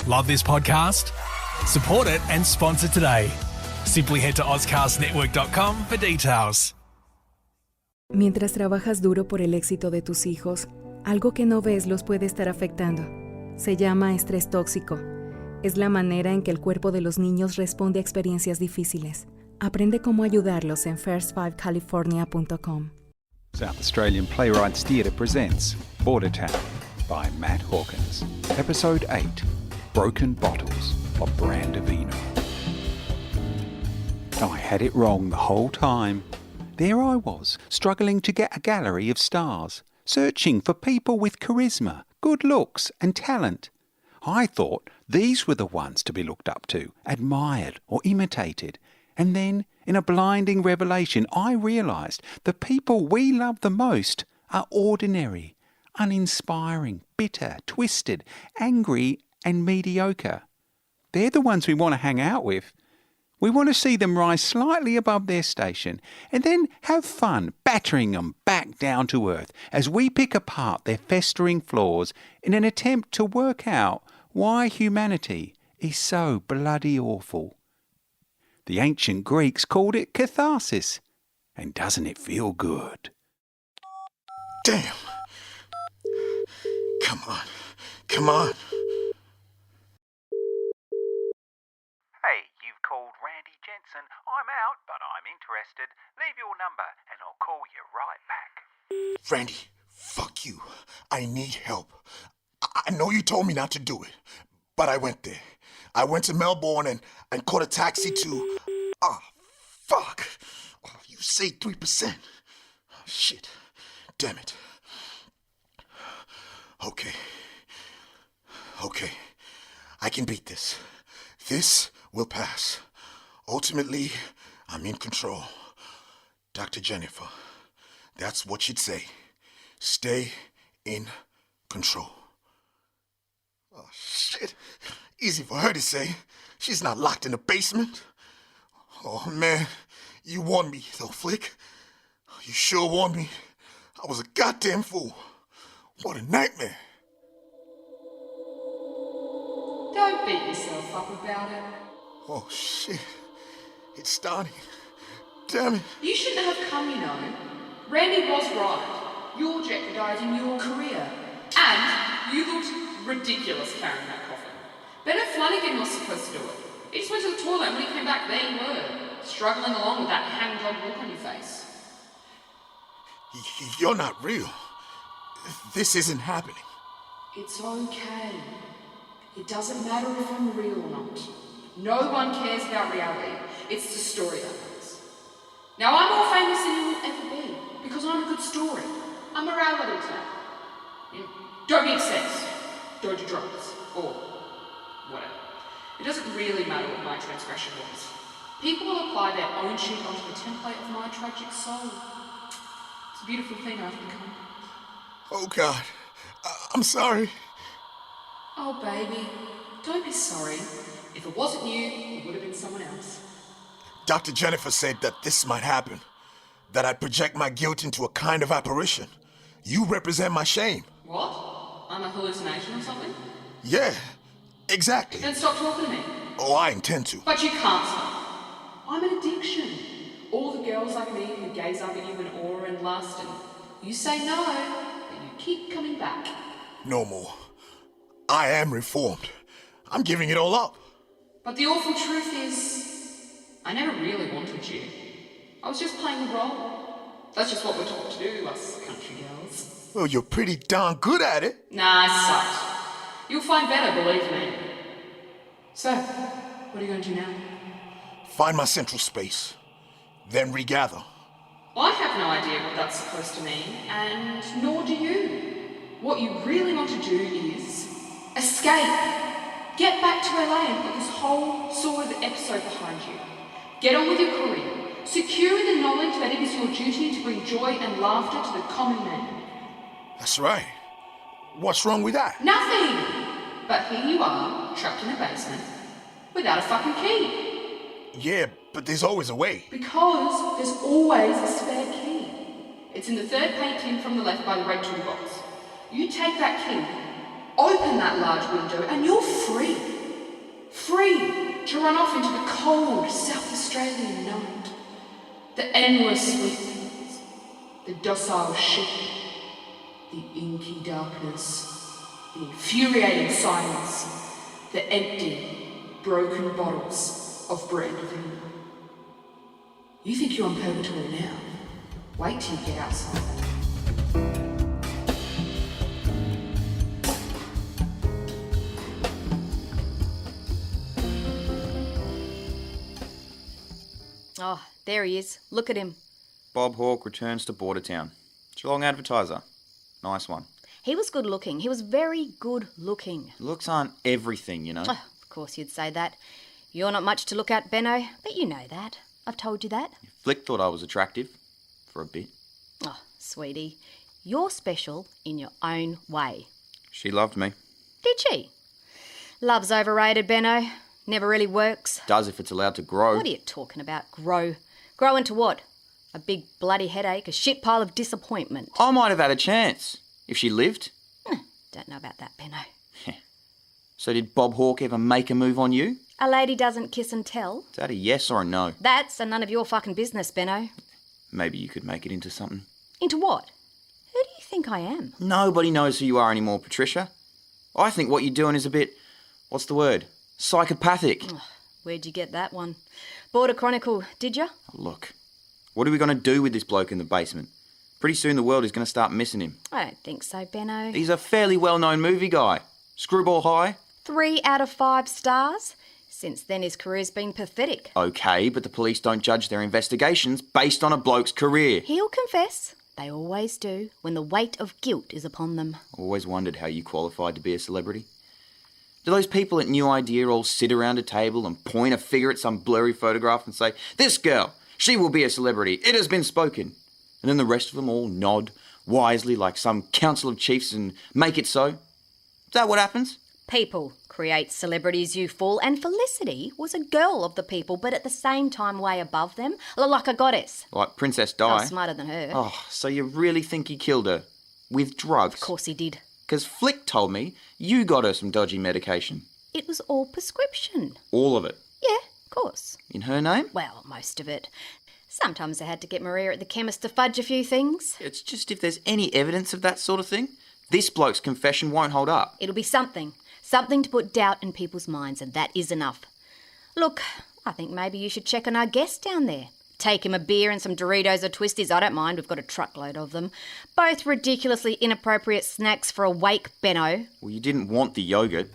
Love this podcast? Support it and sponsor today. Simply head to ozcastnetwork.com for details. Mientras trabajas duro por el éxito de tus hijos, algo que no ves los puede estar afectando. Se llama estrés tóxico. Es la manera en que el cuerpo de los niños responde a experiencias difíciles. Aprende cómo ayudarlos en first5california.com. South Australian Playwrights Theatre presents Bordertown by Matt Hawkins. Episode 8, Broken Bottles of Brandivino. I had it wrong the whole time. There I was, struggling to get a gallery of stars, searching for people with charisma, good looks and talent. I thought these were the ones to be looked up to, admired or imitated. And then, in a blinding revelation, I realised the people we love the most are ordinary, uninspiring, bitter, twisted, angry and mediocre. They're the ones we want to hang out with. We want to see them rise slightly above their station and then have fun battering them back down to earth as we pick apart their festering flaws in an attempt to work out why humanity is so bloody awful. The ancient Greeks called it catharsis. And doesn't it feel good? Damn. Come on. Come on. Hey, you've called Randy Jensen. I'm out, but I'm interested. Leave your number and I'll call you right back. Randy, fuck you. I need help. I know you told me not to do it, but I went there. I went to Melbourne and caught a taxi to... Ah, fuck. Oh, you saved 3%. Oh, shit. Damn it. Okay. I can beat this. This will pass. Ultimately, I'm in control. Dr. Jennifer, that's what she'd say. Stay in control. Oh, shit. Easy for her to say. She's not locked in the basement. Oh, man. You warned me, though, Flick. You sure warned me. I was a goddamn fool. What a nightmare. Don't beat yourself up about it. Oh, shit. It's starting. Damn it. You shouldn't have come, you know. Randy was right. You're jeopardising your career. And you looked ridiculous carrying that coffin. Bennett Flanagan was supposed to do it. He just went to the toilet and when he came back, there you were, struggling along with that hang-dog look on your face. You're not real. This isn't happening. It's okay. It doesn't matter if I'm real or not. No one cares about reality. It's the story that matters. Now, I'm more famous than you will ever be because I'm a good story. I'm a reality tale. Don't be obsessed. Don't do drugs. Or whatever. It doesn't really matter what my transgression was. People will apply their own shit onto the template of my tragic soul. It's a beautiful thing I've become. Oh, God. I'm sorry. Oh, baby. Don't be sorry. If it wasn't you, it would have been someone else. Dr. Jennifer said that this might happen. That I'd project my guilt into a kind of apparition. You represent my shame. What? I'm a hallucination or something? Yeah, exactly. Then stop talking to me. Oh, I intend to. But you can't stop. I'm an addiction. All the girls like me who gaze up at you in awe and lust, and you say no, but you keep coming back. No more. I am reformed. I'm giving it all up. But the awful truth is, I never really wanted you. I was just playing the role. That's just what we're taught to do, us country girls. Well, you're pretty darn good at it. Nah, I sucked. You'll find better, believe me. So, what are you going to do now? Find my central space. Then regather. I have no idea what that's supposed to mean, and nor do you. What you really want to do is escape. Get back to LA and put this whole sordid episode behind you. Get on with your career, secure in the knowledge that it is your duty to bring joy and laughter to the common man. That's right. What's wrong with that? Nothing! But here you are, trapped in a basement, without a fucking key. Yeah, but there's always a way. Because there's always a spare key. It's in the third painting from the left by the red toolbox. You take that key, open that large window, and you're free. run off into the cold South Australian night. The endless weekends, the docile sheep, the inky darkness, the infuriating silence, the empty, broken bottles of Brandivino. You think you're on purgatory now? Wait till you get outside. Oh, there he is. Look at him. Bob Hawke returns to Bordertown. Geelong advertiser. Nice one. He was good looking. He was very good looking. Looks aren't everything, you know. Oh, of course you'd say that. You're not much to look at, Benno, but you know that. I've told you that. Flick thought I was attractive. For a bit. Oh, sweetie, you're special in your own way. She loved me. Did she? Love's overrated, Benno. Never really works. Does if it's allowed to grow. What are you talking about, grow? Grow into what? A big bloody headache, a shit pile of disappointment. I might have had a chance. If she lived. Don't know about that, Benno. So did Bob Hawke ever make a move on you? A lady doesn't kiss and tell. Is that a yes or a no? That's a none of your fucking business, Benno. Maybe you could make it into something. Into what? Who do you think I am? Nobody knows who you are anymore, Patricia. I think what you're doing is a bit, what's the word? Psychopathic. Where'd you get that one? Border Chronicle, did ya? Look, what are we going to do with this bloke in the basement? Pretty soon the world is going to start missing him. I don't think so, Benno. He's a fairly well-known movie guy. Screwball high. 3 out of 5 stars. Since then his career's been pathetic. Okay, but the police don't judge their investigations based on a bloke's career. He'll confess. They always do, when the weight of guilt is upon them. Always wondered how you qualified to be a celebrity. Do those people at New Idea all sit around a table and point a finger at some blurry photograph and say, "This girl, she will be a celebrity. It has been spoken." And then the rest of them all nod wisely like some council of chiefs and make it so? Is that what happens? People create celebrities, you fool, and Felicity was a girl of the people, but at the same time way above them, like a goddess. Like Princess Di? Oh, smarter than her. Oh, so you really think he killed her? With drugs? Of course he did. Because Flick told me you got her some dodgy medication. It was all prescription. All of it? Yeah, of course. In her name? Well, most of it. Sometimes I had to get Maria at the chemist to fudge a few things. It's just if there's any evidence of that sort of thing, this bloke's confession won't hold up. It'll be something. Something to put doubt in people's minds, and that is enough. Look, I think maybe you should check on our guest down there. Take him a beer and some Doritos or Twisties, I don't mind, we've got a truckload of them. Both ridiculously inappropriate snacks for a wake, Benno. Well, you didn't want the yogurt.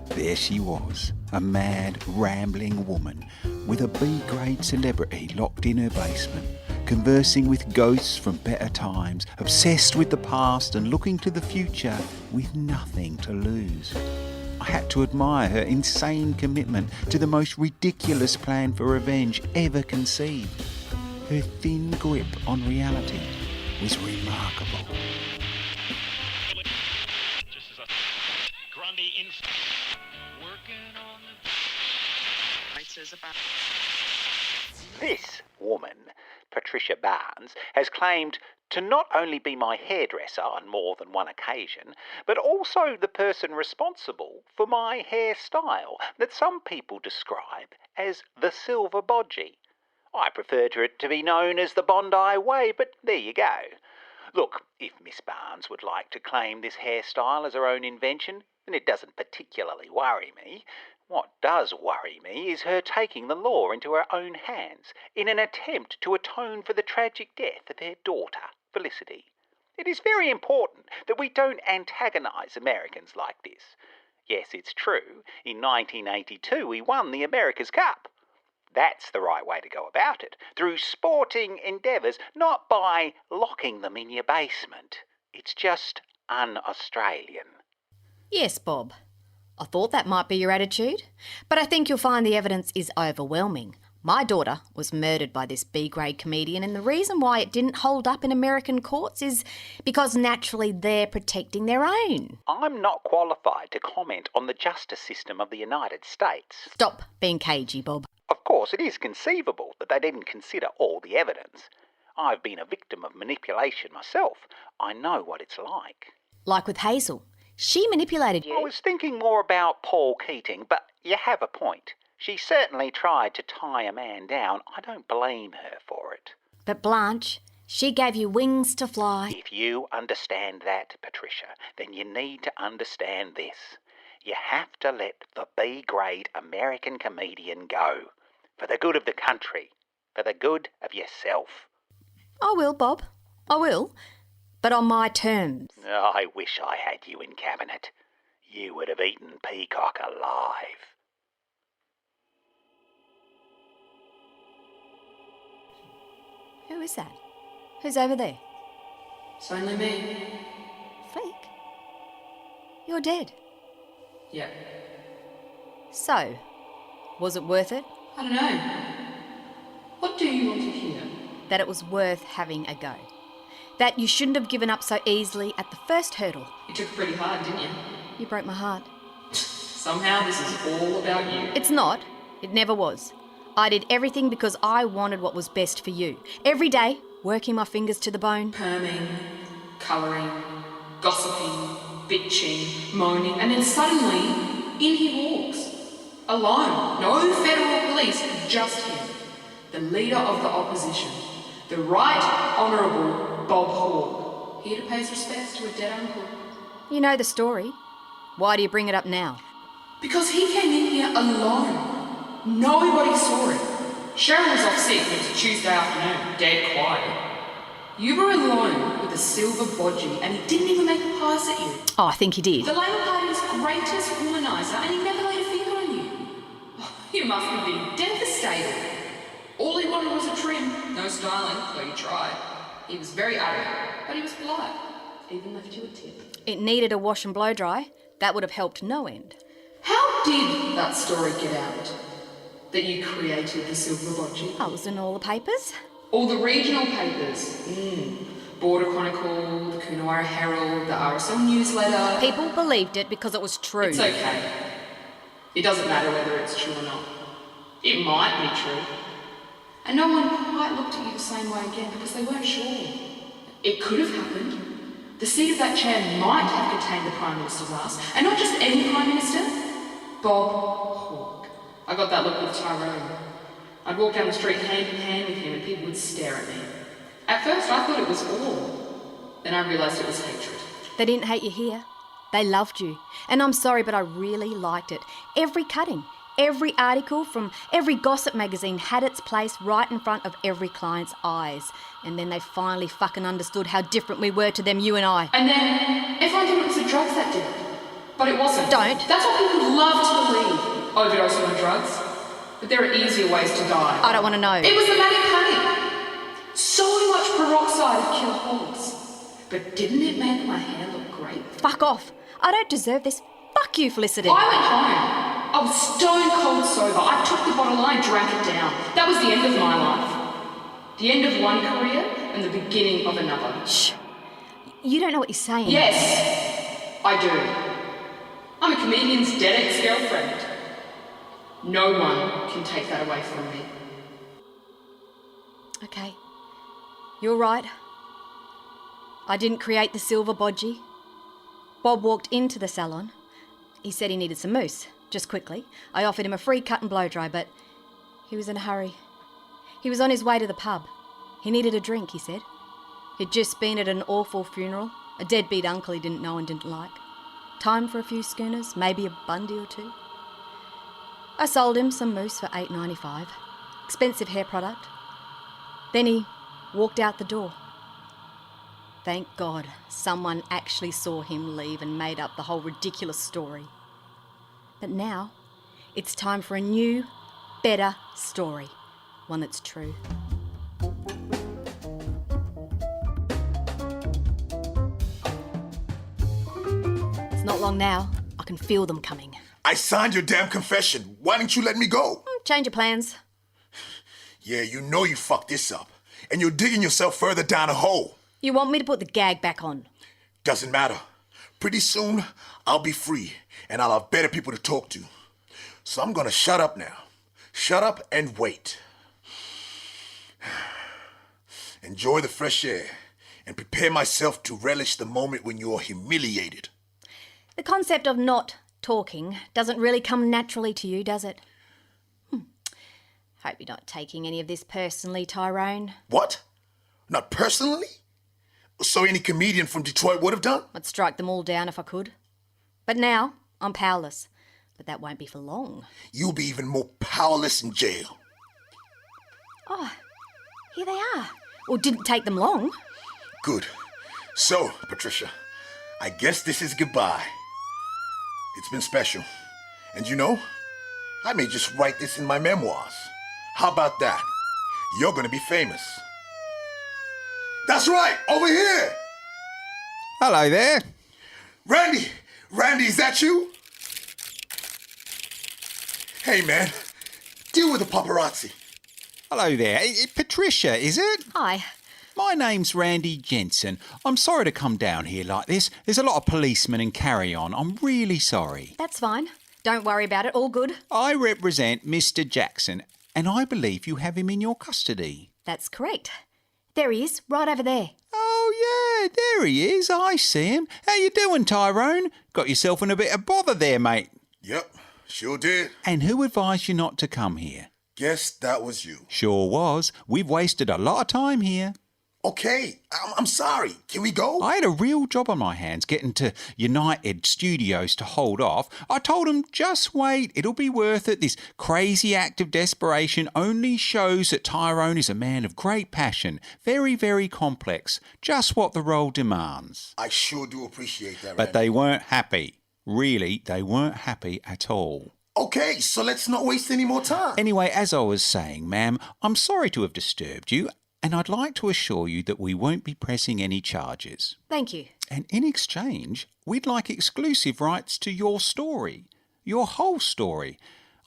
There she was, a mad, rambling woman with a B-grade celebrity locked in her basement, conversing with ghosts from better times, obsessed with the past and looking to the future with nothing to lose. I had to admire her insane commitment to the most ridiculous plan for revenge ever conceived. Her thin grip on reality was remarkable. This woman, Patricia Barnes, has claimed to not only be my hairdresser on more than one occasion, but also the person responsible for my hairstyle that some people describe as the silver bodgy. I preferred it to be known as the Bondi Way, but there you go. Look, if Miss Barnes would like to claim this hairstyle as her own invention, then it doesn't particularly worry me. What does worry me is her taking the law into her own hands in an attempt to atone for the tragic death of her daughter, Felicity. It is very important that we don't antagonise Americans like this. Yes, it's true, in 1982 we won the America's Cup. That's the right way to go about it, through sporting endeavours, not by locking them in your basement. It's just un-Australian. Yes, Bob. I thought that might be your attitude, but I think you'll find the evidence is overwhelming. My daughter was murdered by this B-grade comedian, and the reason why it didn't hold up in American courts is because naturally they're protecting their own. I'm not qualified to comment on the justice system of the United States. Stop being cagey, Bob. Of course, it is conceivable that they didn't consider all the evidence. I've been a victim of manipulation myself. I know what it's like. Like with Hazel. She manipulated I you. was thinking more about Paul Keating, but you have a point. She certainly tried to tie a man down. I don't blame her for it. But Blanche, she gave you wings to fly. If you understand that, Patricia, then you need to understand this. You have to let the B-grade American comedian go. For the good of the country. For the good of yourself. I will, Bob. I will. But on my terms. I wish I had you in cabinet. You would have eaten Peacock alive. Who is that? Who's over there? It's only me. Flick? You're dead. Yeah. So, was it worth it? I don't know. What do you want to hear? That it was worth having a go. That you shouldn't have given up so easily at the first hurdle. You took it pretty hard, didn't you? You broke my heart. Somehow this is all about you. It's not. It never was. I did everything because I wanted what was best for you. Every day, working my fingers to the bone. Perming, colouring, gossiping, bitching, moaning, and then suddenly, in he walks. Alone. No federal police, just him. The leader of the opposition. The Right Honourable Bob Hawke. Here to pay his respects to a dead uncle. You know the story. Why do you bring it up now? Because he came in here alone. Nobody saw him. Cheryl was off sick and it was a Tuesday afternoon, dead quiet. You were alone with a silver bodgy and he didn't even make a pass at you. Oh, I think he did. The Labour Party's greatest womaniser and he never laid a finger on you. Oh, you must have been devastated. All he wanted was a trim. No styling, though he tried. He was very arrogant, but he was polite. Even left you a tip. It needed a wash and blow dry. That would have helped no end. How did that story get out? That you created the silver bodgy? I was in all the papers. All the regional papers. Border Chronicle, the Coonawarra Herald, the RSL newsletter. People believed it because it was true. It's okay. It doesn't matter whether it's true or not. It might be true. And no one quite looked at you the same way again because they weren't sure. It could have happened. The seat of that chair might have contained the Prime Minister's ass. And not just any Prime Minister. Bob Hawke. I got that look with Tyrone. I'd walk down the street hand in hand with him and people would stare at me. At first I thought it was awe. Then I realised it was hatred. They didn't hate you here. They loved you. And I'm sorry, but I really liked it. Every cutting, every article from every gossip magazine had its place right in front of every client's eyes. And then they finally fucking understood how different we were to them, you and I. And then everyone thought it was the drugs that did it. But it wasn't. Don't. That's what people love to believe. Overdosing on drugs. But there are easier ways to die. I don't want to know. It was the manic panic. So much peroxide of killholes. But didn't it make my hair look great? Fuck off. I don't deserve this. Fuck you, Felicity. I went home. I was stone cold sober. I took the bottle and I drank it down. That was the end of my life. The end of one career and the beginning of another. Shh. You don't know what you're saying. Yes, I do. I'm a comedian's dead ex-girlfriend. No one can take that away from me. Okay. You're right. I didn't create the silver bodgy. Bob walked into the salon. He said he needed some mousse, just quickly. I offered him a free cut and blow dry, but he was in a hurry. He was on his way to the pub. He needed a drink, he said. He'd just been at an awful funeral, a deadbeat uncle he didn't know and didn't like. Time for a few schooners, maybe a bundy or two. I sold him some mousse for $8.95. Expensive hair product. Then he walked out the door. Thank God someone actually saw him leave and made up the whole ridiculous story. But now, it's time for a new, better story. One that's true. It's not long now. I can feel them coming. I signed your damn confession. Why didn't you let me go? Change your plans. Yeah, you know you fucked this up. And you're digging yourself further down a hole. You want me to put the gag back on? Doesn't matter. Pretty soon, I'll be free, and I'll have better people to talk to. So I'm gonna shut up now. Shut up and wait. Enjoy the fresh air, and prepare myself to relish the moment when you are humiliated. The concept of not talking doesn't really come naturally to you, does it? Hope you're not taking any of this personally, Tyrone. What? Not personally? So any comedian from Detroit would have done? I'd strike them all down if I could. But now, I'm powerless. But that won't be for long. You'll be even more powerless in jail. Oh, here they are. Well, didn't take them long. Good. So, Patricia, I guess this is goodbye. It's been special. And you know, I may just write this in my memoirs. How about that? You're gonna be famous. That's right, over here! Hello there. Randy! Randy, is that you? Hey, man. Deal with the paparazzi. Hello there. Patricia, is it? Hi. My name's Randy Jensen. I'm sorry to come down here like this. There's a lot of policemen and carry on. I'm really sorry. That's fine. Don't worry about it. All good. I represent Mr. Jackson, and I believe you have him in your custody. That's correct. There he is, right over there. Oh, yeah, there he is. I see him. How you doing, Tyrone? Got yourself in a bit of bother there, mate. Yep, sure did. And who advised you not to come here? Guess that was you. Sure was. We've wasted a lot of time here. Okay, I'm sorry. Can we go? I had a real job on my hands getting to United Studios to hold off. I told them, just wait, it'll be worth it. This crazy act of desperation only shows that Tyrone is a man of great passion, very, very complex, just what the role demands. I sure do appreciate that, But Randy. they weren't happy. Really, they weren't happy at all. Okay, so let's not waste any more time. Anyway, as I was saying, ma'am, I'm sorry to have disturbed you, and I'd like to assure you that we won't be pressing any charges. Thank you. And in exchange, we'd like exclusive rights to your story, your whole story.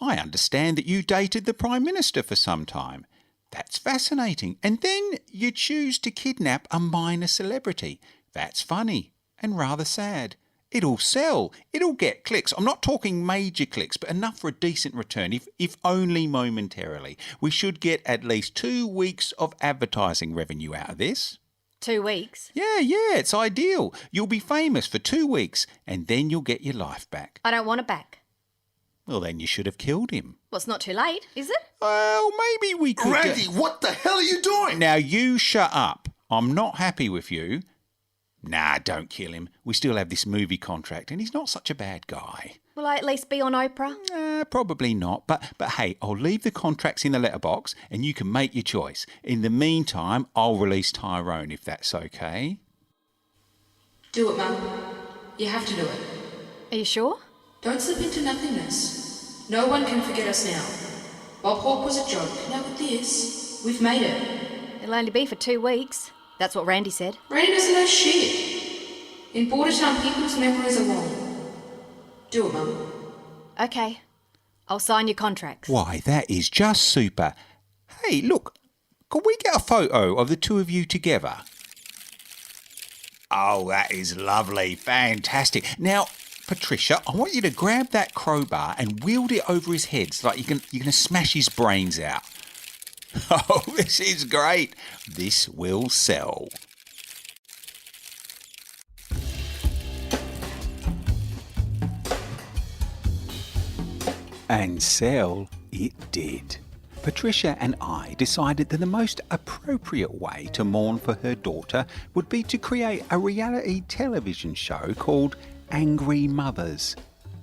I understand that you dated the Prime Minister for some time. That's fascinating. And then you choose to kidnap a minor celebrity. That's funny and rather sad. It'll sell. It'll get clicks. I'm not talking major clicks, but enough for a decent return, if only momentarily. We should get at least 2 weeks of advertising revenue out of this. 2 weeks? Yeah, it's ideal. You'll be famous for 2 weeks, and then you'll get your life back. I don't want it back. Well, then you should have killed him. Well, it's not too late, is it? Well, maybe we could... Randy, what the hell are you doing? Now, you shut up. I'm not happy with you. Nah, don't kill him. We still have this movie contract, and he's not such a bad guy. Will I at least be on Oprah? Probably not, but hey, I'll leave the contracts in the letterbox, and you can make your choice. In the meantime, I'll release Tyrone, if that's okay. Do it, Mum. You have to do it. Are you sure? Don't slip into nothingness. No one can forget us now. Bob Hawke was a joke. Now with this, we've made it. It'll only be for 2 weeks. That's what Randy said. Randy doesn't know shit. In Bordertown, people's memories are long. Do it, Mum. Okay. I'll sign your contracts. Why, that is just super. Hey, look, could we get a photo of the two of you together? Oh, that is lovely. Fantastic. Now, Patricia, I want you to grab that crowbar and wield it over his head so like you're going to smash his brains out. Oh, this is great. This will sell. And sell it did. Patricia and I decided that the most appropriate way to mourn for her daughter would be to create a reality television show called Angry Mothers.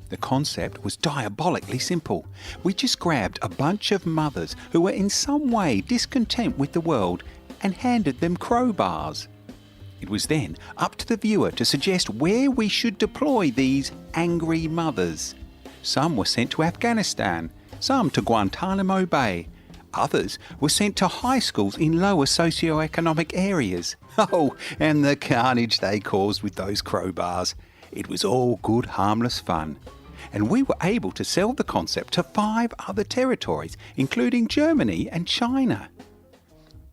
The concept was diabolically simple. We just grabbed a bunch of mothers who were in some way discontent with the world and handed them crowbars. It was then up to the viewer to suggest where we should deploy these angry mothers. Some were sent to Afghanistan, some to Guantanamo Bay. Others were sent to high schools in lower socioeconomic areas. Oh, and the carnage they caused with those crowbars. It was all good, harmless fun. And we were able to sell the concept to 5 other territories, including Germany and China.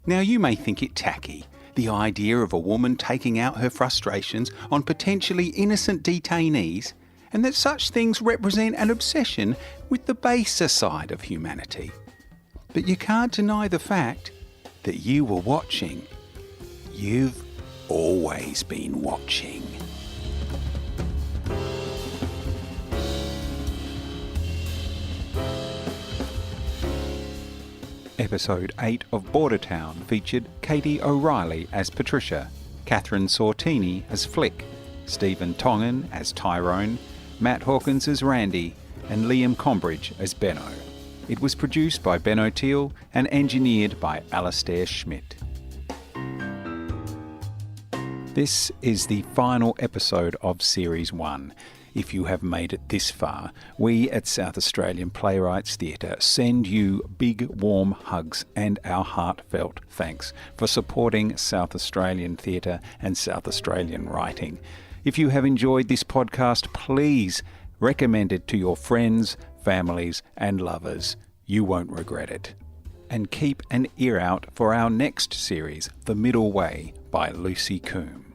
Now you may think it tacky, the idea of a woman taking out her frustrations on potentially innocent detainees, and that such things represent an obsession with the baser side of humanity. But you can't deny the fact that you were watching. You've always been watching. Episode 8 of Bordertown featured Katie O'Reilly as Patricia, Catherine Sortini as Flick, Stephen Tongan as Tyrone, Matt Hawkins as Randy, and Liam Combridge as Benno. It was produced by Ben O'Teal and engineered by Alastair Schmidt. This is the final episode of Series 1. If you have made it this far, we at South Australian Playwrights Theatre send you big warm hugs and our heartfelt thanks for supporting South Australian theatre and South Australian writing. If you have enjoyed this podcast, please recommend it to your friends, families and lovers. You won't regret it. And keep an ear out for our next series, The Middle Way by Lucy Coombe.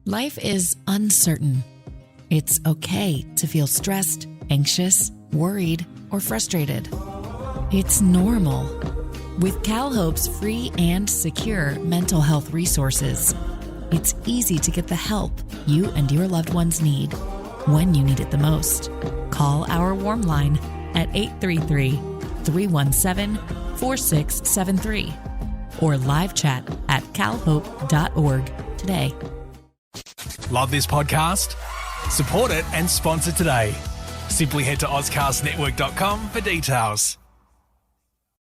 Life is uncertain. It's okay to feel stressed, anxious, worried, or frustrated. It's normal. With CalHope's free and secure mental health resources, it's easy to get the help you and your loved ones need when you need it the most. Call our warm line at 833-317-4673 or live chat at calhope.org today. Love this podcast? Support it and sponsor today. Simply head to AuscastNetwork.com for details.